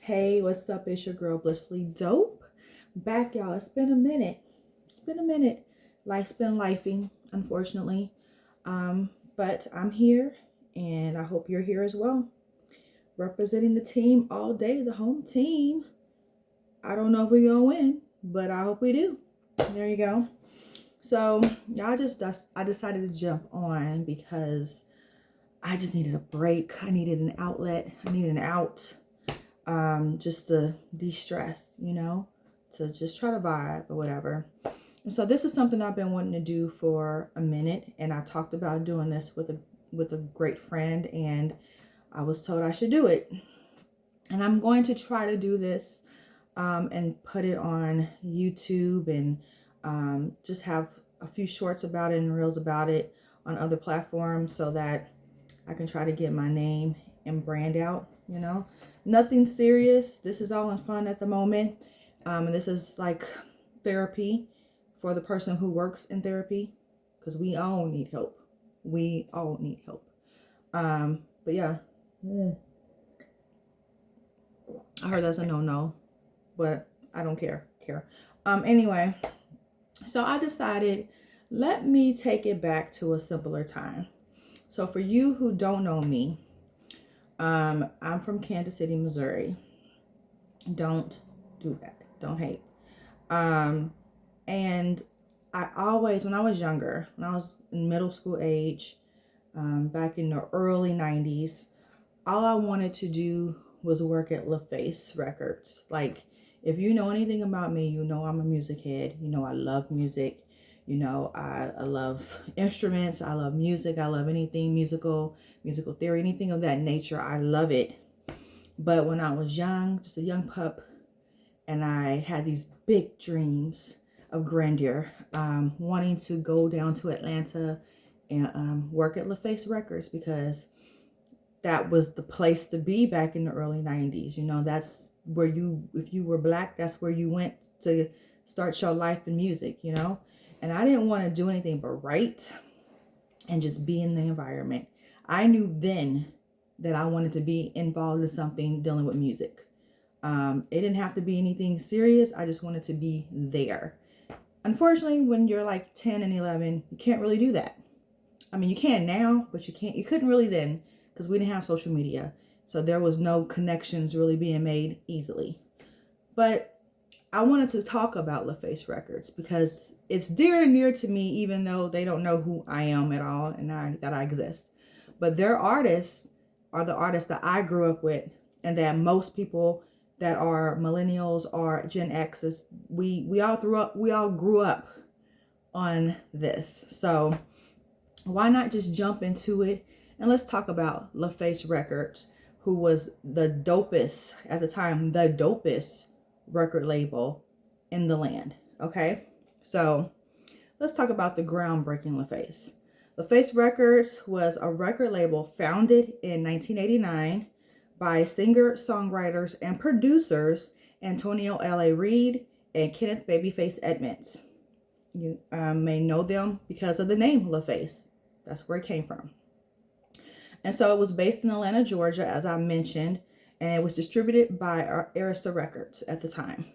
Hey, what's up? It's your girl Blissfully Dope. Back, y'all. It's been a minute. It's been a minute. Life's been lifing, unfortunately. But I'm here and I hope you're here as well. Representing the team all day, the home team. I don't know if we're gonna win, but I hope we do. There you go. So y'all I decided to jump on because I just needed a break. I needed an outlet. I needed an out. Just to de-stress, to just try to vibe or whatever. And so this is something I've been wanting to do for a minute, and I talked about doing this with a great friend, and I was told I should do it. And I'm going to try to do this and put it on YouTube and just have a few shorts about it and reels about it on other platforms so that I can try to get my name and brand out, Nothing serious. This is all in fun at the moment. And this is like therapy for the person who works in therapy, because we all need help. We all need help. But yeah. I heard that's a no-no, but I don't care. Anyway, so I decided, let me take it back to a simpler time. So for you who don't know me, I'm from Kansas City, Missouri. Don't do that. Don't hate. And I always, when I was younger, when I was in middle school age, back in the early 90s, all I wanted to do was work at LaFace Records. Like, if you know anything about me, you know I'm a music head. You know I love music. I love instruments. I love music. I love anything musical theory, anything of that nature. I love it. But when I was young, just a young pup, and I had these big dreams of grandeur, wanting to go down to Atlanta and work at LaFace Records, because that was the place to be back in the early 90s. That's where if you were Black, that's where you went to start your life in music, And I didn't want to do anything but write and just be in the environment. I knew then that I wanted to be involved in something dealing with music. It didn't have to be anything serious. I just wanted to be there. Unfortunately, when you're like 10 and 11, you can't really do that. I mean, you can now, but you couldn't really then, because we didn't have social media. So there was no connections really being made easily. But I wanted to talk about LaFace Records because it's dear and near to me, even though they don't know who I am at all and that I exist. But their artists are the artists that I grew up with, and that most people that are millennials or Gen X's, we all grew up on this. So why not just jump into it, and let's talk about LaFace Records, who was the dopest at the time, the dopest record label in the land. Okay, so let's talk about the groundbreaking LaFace. LaFace Records was a record label founded in 1989 by singer-songwriters and producers Antonio L.A. Reid and Kenneth Babyface Edmonds. You may know them because of the name LaFace. That's where it came from. And so it was based in Atlanta, Georgia, as I mentioned, and it was distributed by Arista Records at the time.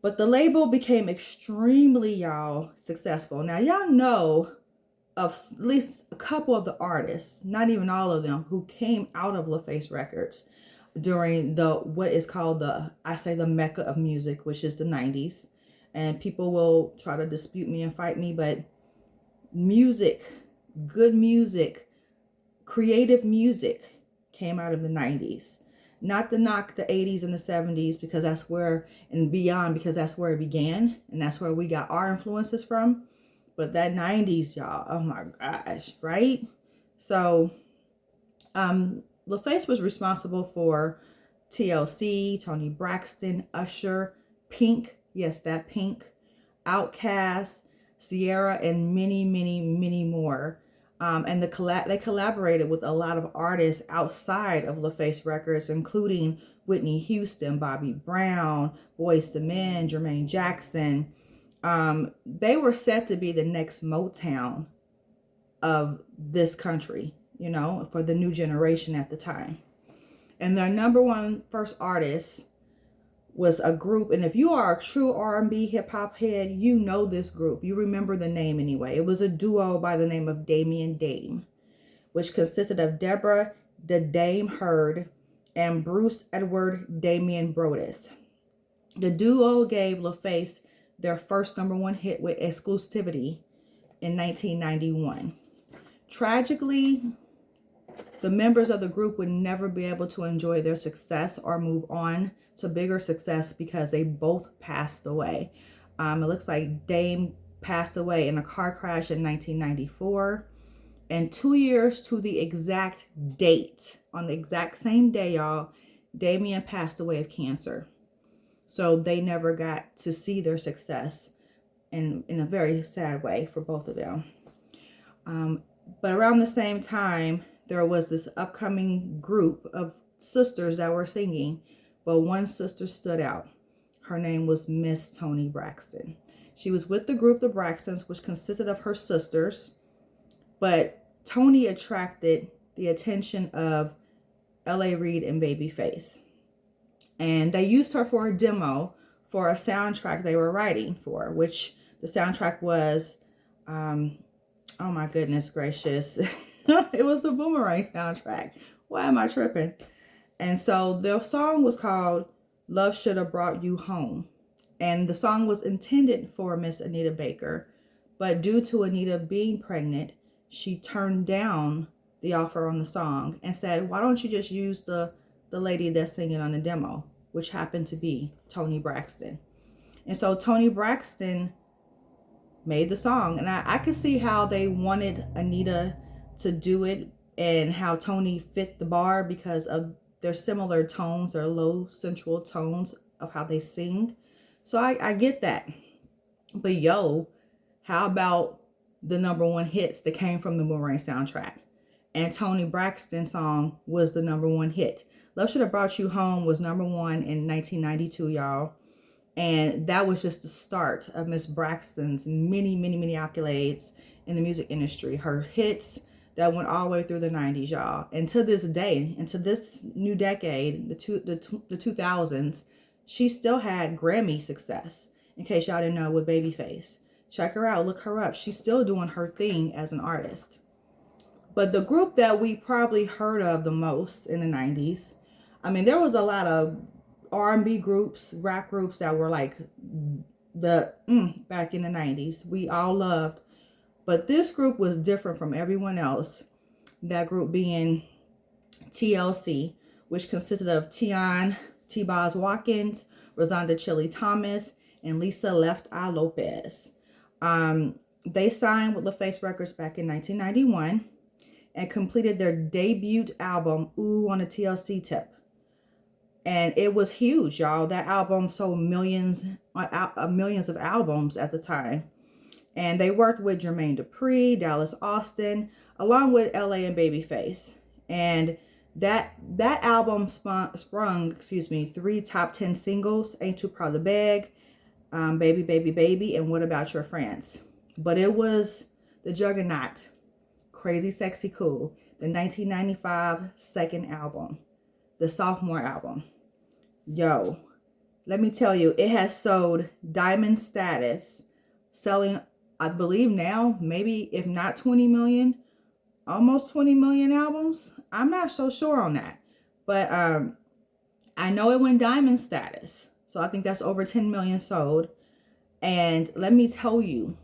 But the label became extremely, successful. Now, y'all know of at least a couple of the artists, not even all of them, who came out of LaFace Records during what is called the Mecca of music, which is the 90s. And people will try to dispute me and fight me, but music, good music, creative music came out of the 90s. Not to knock the 80s and the 70s, because that's where, and beyond, because that's where it began, and that's where we got our influences from. But that 90s, y'all, oh my gosh, right? So LaFace was responsible for TLC, Toni Braxton, Usher, Pink, yes, that Pink, Outkast, Sierra, and many, many, many more. And they collaborated with a lot of artists outside of LaFace Records, including Whitney Houston, Bobby Brown, Boyz II Men, Jermaine Jackson. They were set to be the next Motown of this country, for the new generation at the time. And their number one first artist was a group. And if you are a true R&B hip hop head, you know this group. You remember the name anyway. It was a duo by the name of Damien Dame, which consisted of Deborah the Dame Heard and Bruce Edward Damien Brodus. The duo gave LaFace their first number one hit with exclusivity in 1991. Tragically, the members of the group would never be able to enjoy their success or move on to bigger success because they both passed away. It looks like Dame passed away in a car crash in 1994. And 2 years to the exact date, on the exact same day, y'all, Damien passed away of cancer. So they never got to see their success in a very sad way for both of them. But around the same time, there was this upcoming group of sisters that were singing, but one sister stood out. Her name was Miss Toni Braxton. She was with the group, the Braxtons, which consisted of her sisters, but Toni attracted the attention of L.A. Reid and Babyface. And they used her for a demo for a soundtrack they were writing for, which the soundtrack was, oh my goodness gracious, it was the Boomerang soundtrack. Why am I tripping? And so the song was called Love Should Have Brought You Home. And the song was intended for Miss Anita Baker, but due to Anita being pregnant, she turned down the offer on the song and said, why don't you just use the lady that's singing on the demo, which happened to be Toni Braxton. And so Toni Braxton made the song. And I could see how they wanted Anita to do it and how Toni fit the bar because of their similar tones, their low sensual tones of how they sing. So I get that. But yo, how about the number one hits that came from the Boomerang soundtrack? And Toni Braxton's song was the number one hit. Love Should Have Brought You Home was number one in 1992, y'all. And that was just the start of Miss Braxton's many, many, many accolades in the music industry. Her hits that went all the way through the 90s, y'all. And to this day, and to this new decade, the 2000s, she still had Grammy success. In case y'all didn't know, with Babyface. Check her out, look her up. She's still doing her thing as an artist. But the group that we probably heard of the most in the 90s, I mean, there was a lot of R&B groups, rap groups that were like back in the 90s. We all loved. But this group was different from everyone else. That group being TLC, which consisted of Tion T-Boz Watkins, Rosanda Chili Thomas, and Lisa Left Eye Lopez. They signed with LaFace Records back in 1991 and completed their debut album, Ooh, on a TLC tip. And it was huge, y'all. That album sold millions of albums at the time. And they worked with Jermaine Dupri, Dallas Austin, along with LA and Babyface. And that album sprung 3 top 10 singles: Ain't Too Proud to Beg, Baby, Baby, Baby, and What About Your Friends. But it was the juggernaut, Crazy Sexy Cool, the 1995 second album, the sophomore album. Yo, let me tell you, it has sold diamond status, selling, I believe now, maybe if not 20 million, almost 20 million albums. I'm not so sure on that. But I know it went diamond status. So I think that's over 10 million sold. And let me tell you,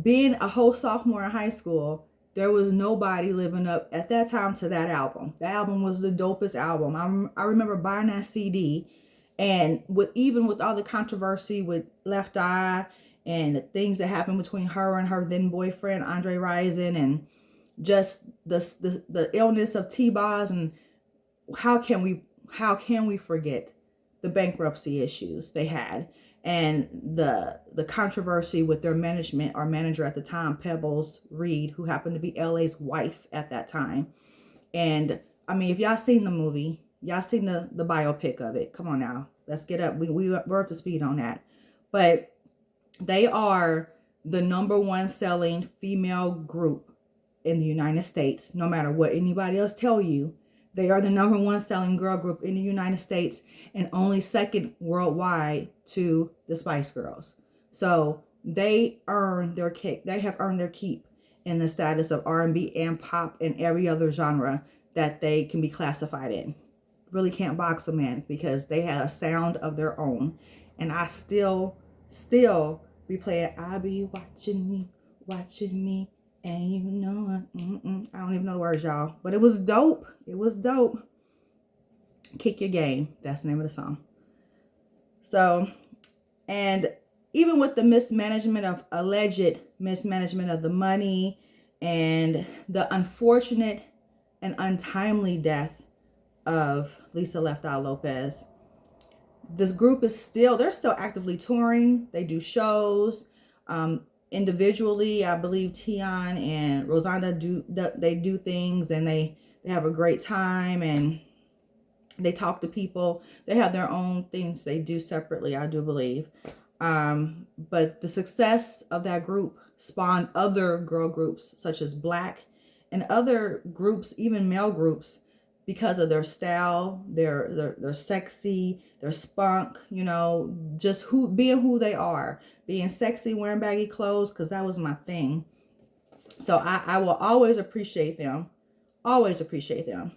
being a whole sophomore in high school, there was nobody living up at that time to that album. That album was the dopest album. I remember buying that CD, and even with all the controversy with Left Eye and the things that happened between her and her then boyfriend Andre Rison, and just the illness of T-Boz, and how can we forget the bankruptcy issues they had, and the controversy with their management, our manager at the time, Pebbles Reed, who happened to be LA's wife at that time. And I mean, if y'all seen the movie, y'all seen the biopic of it, come on now, let's get up. We're up to speed on that. But they are the number one selling female group in the United States. No matter what anybody else tell you, They are the #1 selling girl group in the United States and only second worldwide to the Spice Girls. So they earn their kick. They have earned their keep in the status of R&B and pop and every other genre that they can be classified in. Really can't box them in because they have a sound of their own. And I still be playing, I be watching me, and you know, I don't even know the words, y'all. But it was dope. It was dope. Kick Your Game. That's the name of the song. So, and even with the alleged mismanagement of the money and the unfortunate and untimely death of Lisa Left Eye Lopez, this group is they're still actively touring. They do shows. Individually, I believe Tion and Rosanna do things, and they have a great time, and they talk to people. They have their own things they do separately, I do believe. But the success of that group spawned other girl groups such as Black and other groups, even male groups, because of their style, their sexy, their spunk, you know, just being who they are, being sexy, wearing baggy clothes, because that was my thing. So I will always appreciate them. Always appreciate them.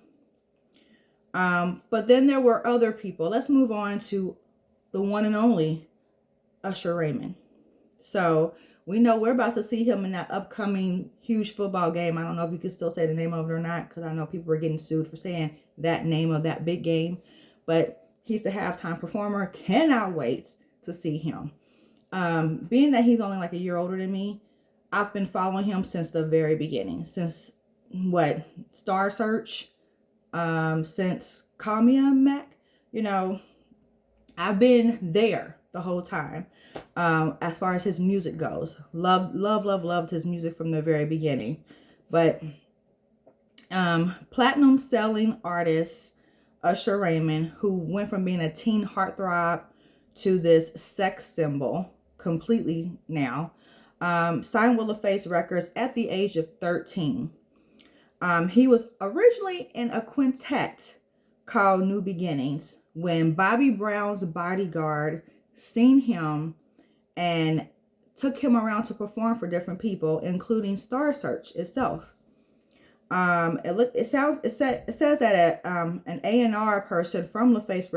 But then there were other people. Let's move on to the one and only Usher Raymond. So we know we're about to see him in that upcoming huge football game. I don't know if you can still say the name of it or not, because I know people are getting sued for saying that name of that big game. But he's the halftime performer. Cannot wait to see him. Being that he's only like a year older than me, I've been following him since the very beginning. Since Star Search, since Call Me a Mac, you know, I've been there the whole time. As far as his music goes, loved his music from the very beginning. But platinum selling artist Usher Raymond, who went from being a teen heartthrob to this sex symbol completely now, signed with LaFace Records at the age of 13. He was originally in a quintet called New Beginnings when Bobby Brown's bodyguard seen him and took him around to perform for different people, including Star Search itself. It says that an A&R person from LaFace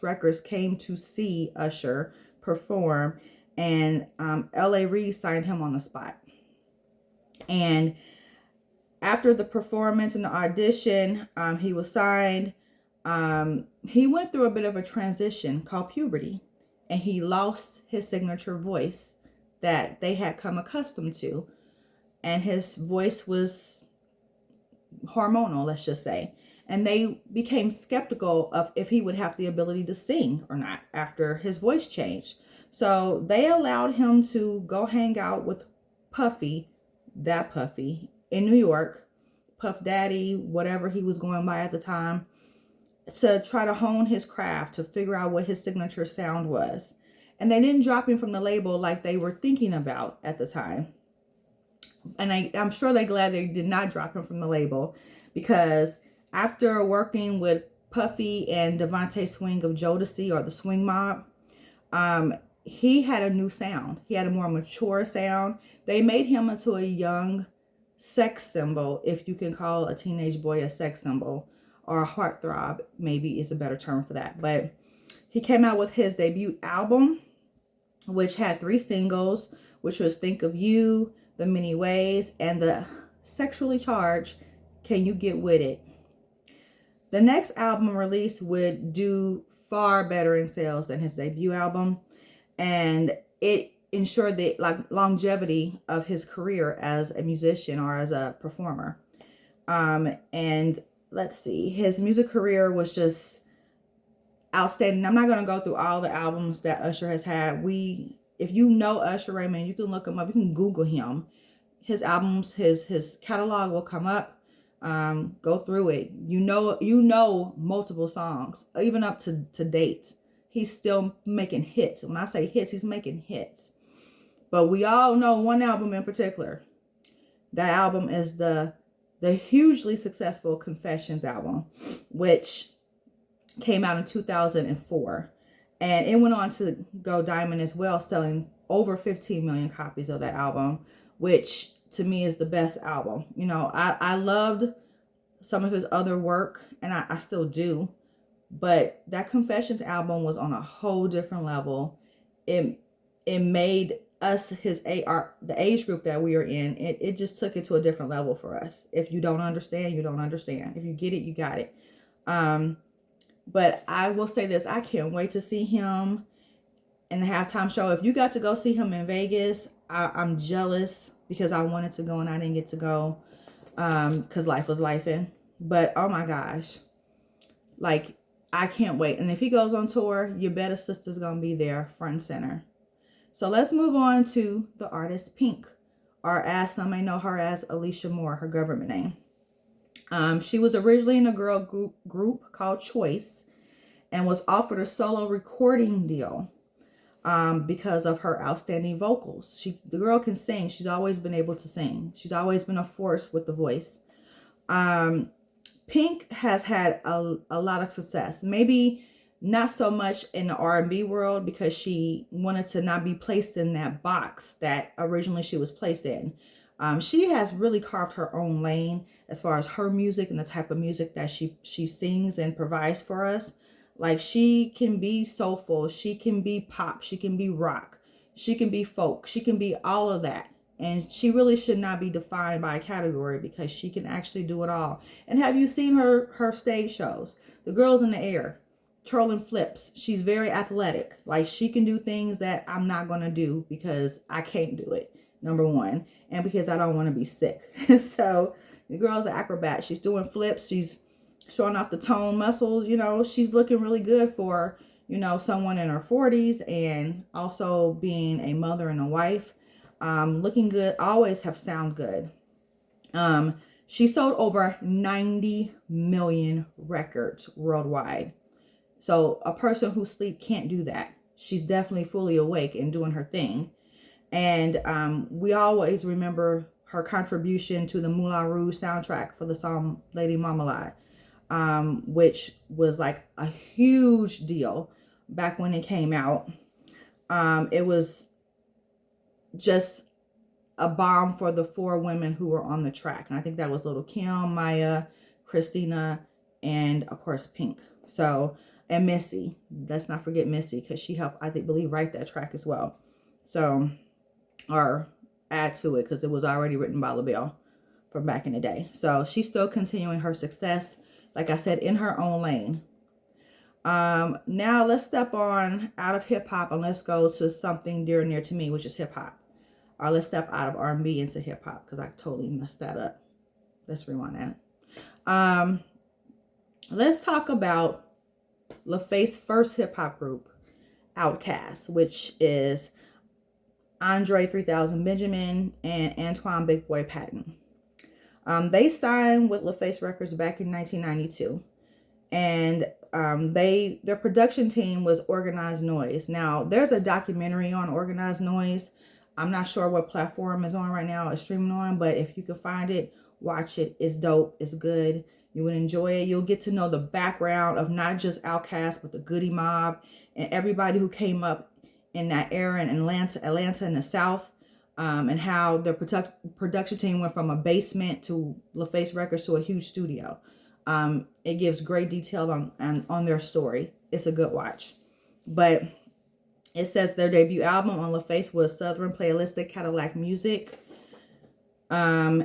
Records came to see Usher perform, and L.A. Reid signed him on the spot. And after the performance and the audition, he was signed. He went through a bit of a transition called puberty, and he lost his signature voice that they had come accustomed to. And his voice was hormonal, let's just say. And they became skeptical of if he would have the ability to sing or not after his voice changed. So they allowed him to go hang out with Puffy in New York, Puff Daddy, whatever he was going by at the time, to try to hone his craft, to figure out what his signature sound was. And they didn't drop him from the label like they were thinking about at the time. And I'm sure they're glad they did not drop him from the label, because after working with Puffy and Devontae Swing of Jodeci, or the Swing Mob, he had a new sound. He had a more mature sound. They made him into a young sex symbol, if you can call a teenage boy a sex symbol, or a heartthrob, maybe is a better term for that. But he came out with his debut album, which had 3 singles, which was Think of You, The Many Ways, and the sexually charged Can You Get With It. The next album release would do far better in sales than his debut album, and it ensured the longevity of his career as a musician or as a performer. And let's see, his music career was just outstanding. I'm not going to go through all the albums that Usher has had. If you know Usher Raymond, you can look him up. You can Google him. His albums, his catalog will come up. Go through it. You know multiple songs, even up to date. He's still making hits. When I say hits, he's making hits. But we all know one album in particular. That album is the the hugely successful Confessions album, which came out in 2004. And it went on to go diamond as well, selling over 15 million copies of that album, which to me is the best album. You know, I loved some of his other work, and I still do. But that Confessions album was on a whole different level. It made us the age group that we are in, it just took it to a different level for us. If you don't understand, you don't understand. If you get it, you got it. But I will say this, I can't wait to see him in the halftime show. If you got to go see him in Vegas, I'm jealous because I wanted to go and I didn't get to go because life was lifing. But oh my gosh, like, I can't wait. And if he goes on tour, you bet a sister's gonna be there front and center. So let's move on to the artist Pink, or as some may know her as Alicia Moore, her government name. She was originally in a girl group called Choice and was offered a solo recording deal because of her outstanding vocals. The girl can sing. She's always been able to sing. She's always been a force with the voice. Pink has had a lot of success. Maybe not so much in the R&B world because she wanted to not be placed in that box that originally she was placed in. She has really carved her own lane as far as her music and the type of music that she sings and provides for us. Like, she can be soulful, she can be pop, she can be rock, she can be folk, she can be all of that. And she really should not be defined by a category because she can actually do it all. And have you seen her stage shows? The girl's in the air, twirling flips. She's very athletic. Like, she can do things that I'm not going to do because I can't do it, number one. And because I don't want to be sick. So the girl's an acrobat. She's doing flips. She's showing off the tone muscles. You know, she's looking really good for, you know, someone in her 40s and also being a mother and a wife. Looking good, always have sound good. She sold over 90 million records worldwide. So a person who sleeps can't do that. She's definitely fully awake and doing her thing. And we always remember her contribution to the Moulin Rouge soundtrack for the song Lady Marmalade, which was like a huge deal back when it came out. It was just a bomb for the 4 women who were on the track. And I think that was Little Kim, Maya, Christina, and of course Pink. So, and Missy. Let's not forget Missy because she helped, I believe, write that track as well. So, or add to it because it was already written by LaBelle from back in the day. So she's still continuing her success, like I said, in her own lane. Now let's step on out of hip hop and let's go to something dear and near to me, which is hip hop. Or let's step out of R&B into hip hop because I totally messed that up. Let's rewind that. Let's talk about LaFace's first hip hop group, Outkast, which is Andre 3000 Benjamin and Antoine Big Boy Patton. They signed with LaFace Records back in 1992. And their production team was Organized Noise. Now, there's a documentary on Organized Noise. I'm not sure what platform it's on right now, it's streaming on, but if you can find it, watch it. It's dope. It's good. You would enjoy it. You'll get to know the background of not just Outkast, but the Goody Mob and everybody who came up in that era in Atlanta in the South, and how the production team went from a basement to LaFace Records to a huge studio. It gives great detail on their story. It's a good watch. But it says their debut album on LaFace was Southern Playalistic Cadillac Music. And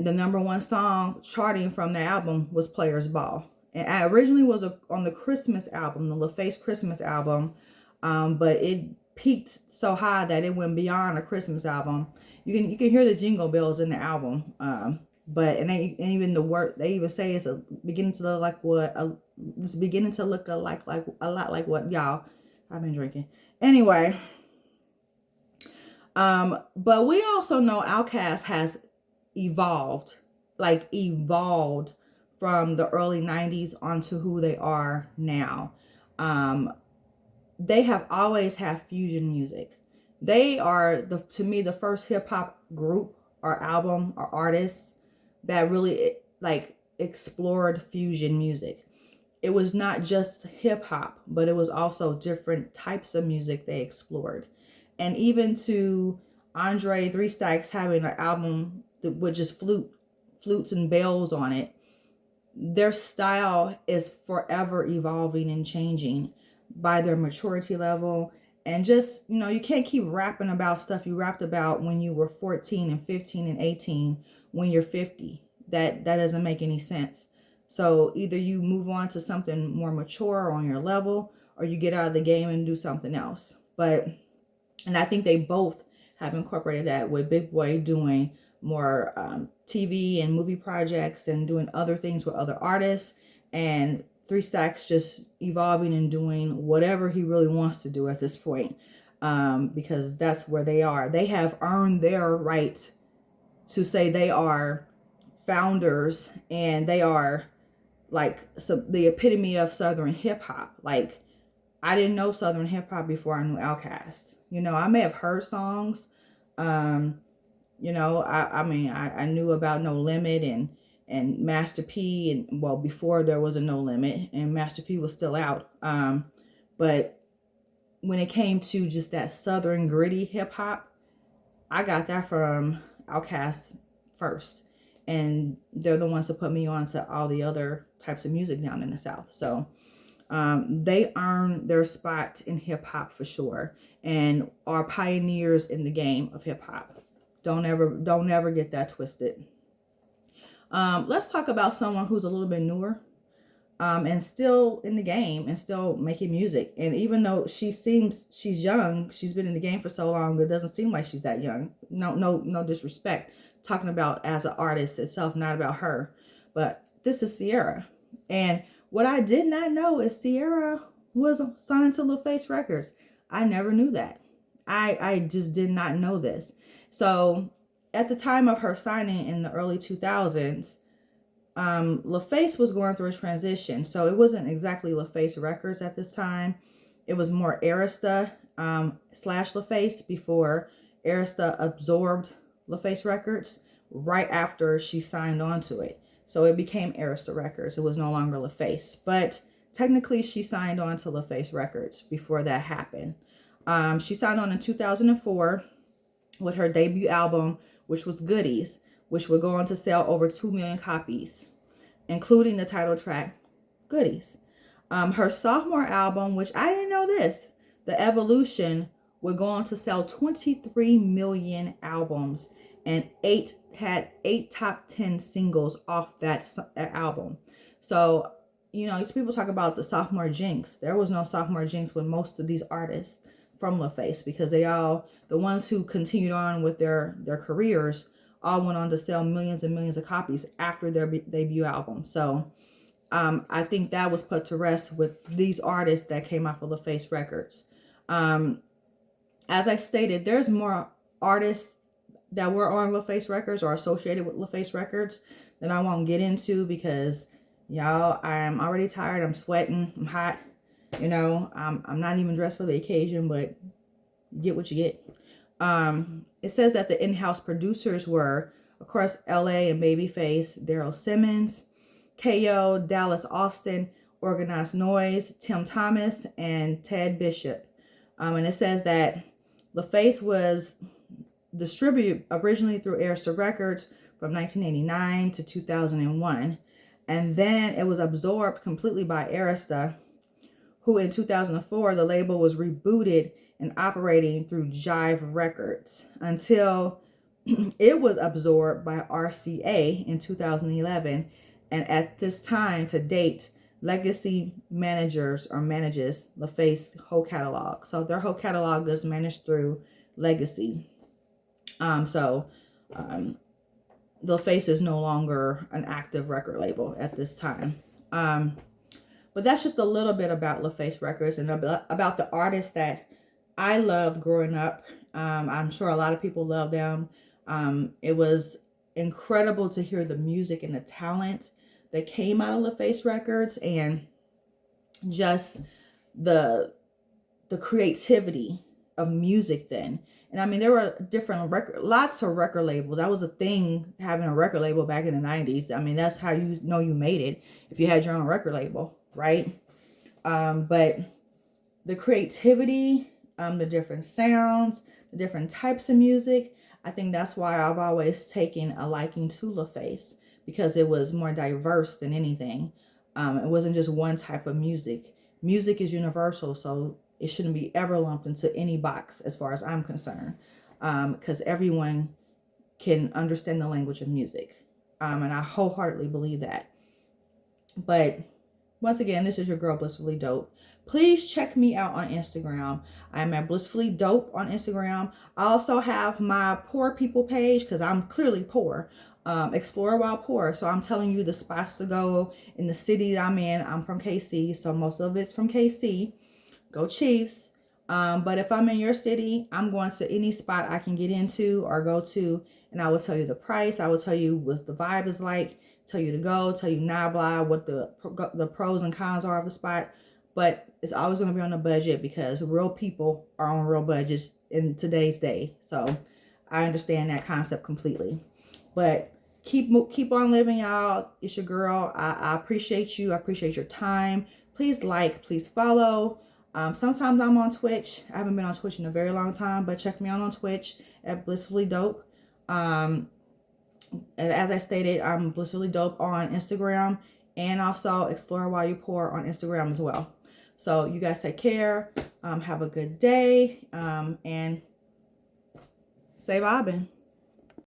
the #1 song charting from the album was Players Ball. And I originally was on the Christmas album, the LaFace Christmas album. But it peaked so high that it went beyond a Christmas album. You can hear the jingle bells in the album. But even the word, they even say it's beginning to look like it's beginning to look a lot like what y'all I've been drinking. Anyway, but we also know Outkast has evolved from the early 90s onto who they are now. They have always had fusion music. They are to me the first hip hop group or album or artist that really like explored fusion music. It was not just hip hop, but it was also different types of music they explored. And even to Andre Three Stacks having an album with just flutes and bells on it, their style is forever evolving and changing by their maturity level. And just, you can't keep rapping about stuff you rapped about when you were 14 and 15 and 18 when you're 50. That doesn't make any sense. So either you move on to something more mature on your level, or you get out of the game and do something else. And I think they both have incorporated that, with Big Boy doing more TV and movie projects and doing other things with other artists, and Three Stacks just evolving and doing whatever he really wants to do at this point, because that's where they are. They have earned their right to say they are founders, and they are like the epitome of Southern hip hop. Like, I didn't know Southern hip hop before I knew Outkast. I may have heard songs. I mean, I knew about No Limit and Master P, and well, before there was a No Limit and Master P was still out. But when it came to just that Southern gritty hip hop, I got that from Outkast first. And they're the ones that put me on to all the other types of music down in the South. So they earn their spot in hip hop for sure, and are pioneers in the game of hip hop. Don't ever get that twisted. Let's talk about someone who's a little bit newer, and still in the game and still making music. And even though she's young, she's been in the game for so long, it doesn't seem like she's that young. No disrespect. Talking about as an artist itself, not about her. But this is Sierra. And what I did not know is Sierra was signed to LaFace Records. I never knew that. I just did not know this. So at the time of her signing in the early 2000s, LaFace was going through a transition. So it wasn't exactly LaFace Records at this time. It was more Arista slash LaFace, before Arista absorbed LaFace Records right after she signed on to it. So it became Arista Records. It was no longer LaFace. But technically she signed on to LaFace Records before that happened. She signed on in 2004 with her debut album, which was Goodies, which would go on to sell over 2 million copies, including the title track, Goodies. Her sophomore album, which I didn't know this, The Evolution, would go on to sell 23 million albums, and had 8 top 10 singles off that album. So, these people talk about the sophomore jinx. There was no sophomore jinx with most of these artists from LaFace, because the ones who continued on with their careers all went on to sell millions and millions of copies after their debut album. So I think that was put to rest with these artists that came off of LaFace Records. As I stated, there's more artists that were on LaFace Records or associated with LaFace Records that I won't get into, because y'all, I'm already tired. I'm sweating. I'm hot. I'm not even dressed for the occasion, but you get what you get. It says that the in-house producers were, of course, LA and Babyface, Daryl Simmons, KO, Dallas Austin, Organized Noise, Tim Thomas, and Ted Bishop. And it says that LaFace was distributed originally through Arista Records from 1989 to 2001. And then it was absorbed completely by Arista, who in 2004, the label was rebooted and operating through Jive Records until it was absorbed by RCA in 2011. And at this time to date, Legacy manages LaFace whole catalog. So their whole catalog is managed through Legacy. LaFace is no longer an active record label at this time. But that's just a little bit about LaFace Records and about the artists that I loved growing up. I'm sure a lot of people love them. It was incredible to hear the music and the talent that came out of LaFace Records, and just the creativity of music then. And I mean, there were different lots of record labels. That was a thing, having a record label back in the 90s. I mean, that's how you know you made it, if you had your own record label, right? But the creativity, the different sounds, the different types of music, I think that's why I've always taken a liking to LaFace, because it was more diverse than anything. It wasn't just one type of music. Music is universal, so it shouldn't be ever lumped into any box as far as I'm concerned, because everyone can understand the language of music. And I wholeheartedly believe that. But once again, this is your girl, Blissfully Dope. Please check me out on Instagram. I'm at Blissfully Dope on Instagram. I also have my poor people page, because I'm clearly poor. Explore while poor. So I'm telling you the spots to go in the city that I'm in. I'm from KC, so most of it's from KC. Go Chiefs. But if I'm in your city, I'm going to any spot I can get into or go to, and I will tell you the price. I will tell you what the vibe is like, tell you to go, tell you nah blah, what the pros and cons are of the spot. But it's always going to be on a budget, because real people are on real budgets in today's day. So I understand that concept completely. But keep on living, y'all. It's your girl. I appreciate you. I appreciate your time. Please like, please follow. Sometimes I'm on Twitch. I haven't been on Twitch in a very long time, but check me out on Twitch at Blissfully Dope. And as I stated, I'm Blissfully Dope on Instagram, and also Explore While You Pour on Instagram as well. So you guys take care. Have a good day. And stay vibing.